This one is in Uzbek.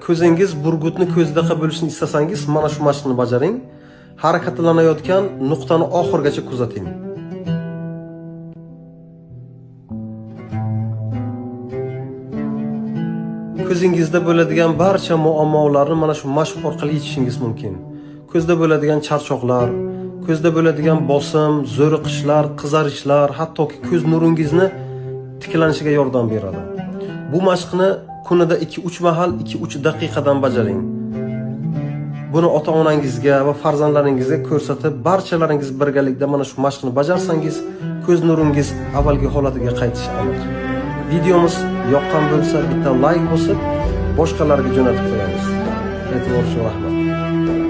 Ko'zingiz burgutni ko'zdaqa bo'lishini istasangiz, mana shu mashqni bajaring. Harakatlanayotgan nuqtani oxirigacha kuzating. Ko'zingizda bo'ladigan barcha muammolarni mana shu mashq orqali yechishingiz mumkin. Ko'zda bo'ladigan charchoqlar, ko'zda bo'ladigan bosim, zo'riqishlar, qizarishlar, hattoki ko'z nuringizni tiklanishiga yordam beradi. Bu mashqni kunida 2-3 mahal 2-3 daqiqadan bajaring. Buni ota-onangizga va farzandlaringizga ko'rsatib, barchalaringiz birgalikda mana shu mashqni bajarsangiz, ko'z nuringiz avvalgi holatiga qaytishi aniq. Videomiz yoqqan bo'lsa, bitta like bosib, boshqalarga jo'natib qo'yamiz. E'tibor uchun rahmat.